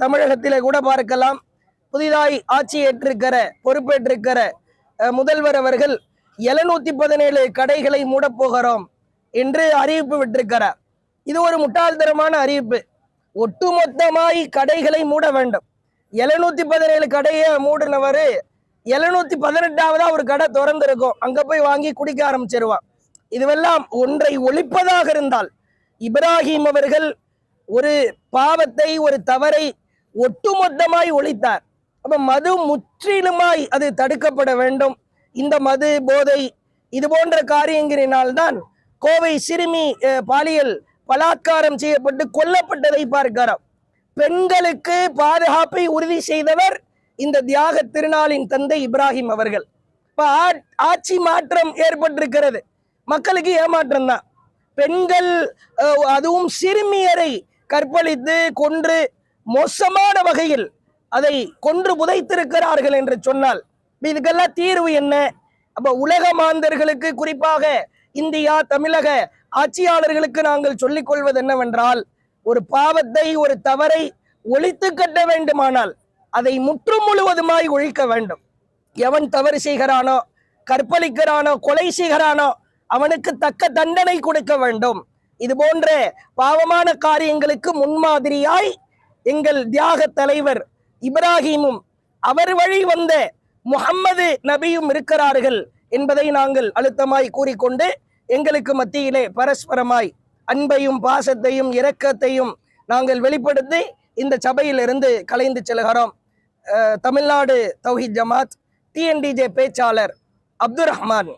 தமிழகத்திலே கூட பார்க்கலாம். புதிதாய் ஆட்சி ஏற்றிருக்கிற பொறுப்பேற்றிருக்கிற முதல்வர் அவர்கள் 717 கடைகளை மூடப்போகிறோம் என்று அறிவிப்பு விட்டிருக்கிறார். இது ஒரு முட்டாள்தனமான அறிவிப்பு. ஒட்டுமொத்தமாய் கடைகளை மூட வேண்டும். 717 கடையை மூடினவர் 718வது ஒரு கடை திறந்திருக்கும், அங்க போய் வாங்கி குடிக்க ஆரம்பிச்சிருவான். இதுவெல்லாம் ஒன்றை ஒழிப்பதாக இருந்தால், இப்ராஹிம் அவர்கள் ஒரு பாவத்தை, ஒரு தவறை ஒட்டுமொத்தமாய் ஒழித்தார். அப்ப மது முற்றிலுமாய் அது தடுக்கப்பட வேண்டும். இந்த மது போதை இது போன்ற காரியங்களினால்தான் கோவை சிறுமி பாலியல் பலாத்காரம் செய்யப்பட்டு கொல்லப்பட்டதை பார்க்கிறோம். பெண்களுக்கு பாதுகாப்பை உறுதி செய்தவர் இந்த தியாக திருநாளின் தந்தை இப்ராஹிம் அவர்கள். இப்ப ஆட்சி மாற்றம் ஏற்பட்டிருக்கிறது, மக்களுக்கு ஏமாற்றம் தான். பெண்கள் அதுவும் சிறுமியரை கற்பழித்து கொன்று மோசமான வகையில் அதை கொன்று புதைத்திருக்கிறார்கள் என்று சொன்னால் இதுக்கெல்லாம் தீர்வு என்ன? அப்ப உலக மாந்தர்களுக்கு, குறிப்பாக இந்தியா தமிழக ஆட்சியாளர்களுக்கு நாங்கள் சொல்லிக் கொள்வது என்னவென்றால், ஒரு பாவத்தை, ஒரு தவறை ஒழித்து கட்ட வேண்டுமானால் அதை முற்று முழுவதுமாய் ஒழிக்க வேண்டும். எவன் தவறு செய்கிறானோ, கற்பழிக்கிறானோ, கொலை செய்கிறானோ அவனுக்கு தக்க தண்டனை கொடுக்க வேண்டும். இது போன்ற பாவமான காரியங்களுக்கு முன்மாதிரியாய் எங்கள் தியாக தலைவர் இப்ராஹிமும் அவர் வழி வந்த முஹம்மது நபியும் இருக்கிறார்கள் என்பதை நாங்கள் அழுத்தமாய் கூறிக்கொண்டு, எங்களுக்கு மத்தியிலே பரஸ்பரமாய் அன்பையும் பாசத்தையும் இரக்கத்தையும் நாங்கள் வெளிப்படுத்தி இந்த சபையிலிருந்து கலைந்து செல்கிறோம். தமிழ்நாடு தௌஹீத் ஜமாத் TNDJ பேச்சாளர் அப்துல் ரஹ்மான்.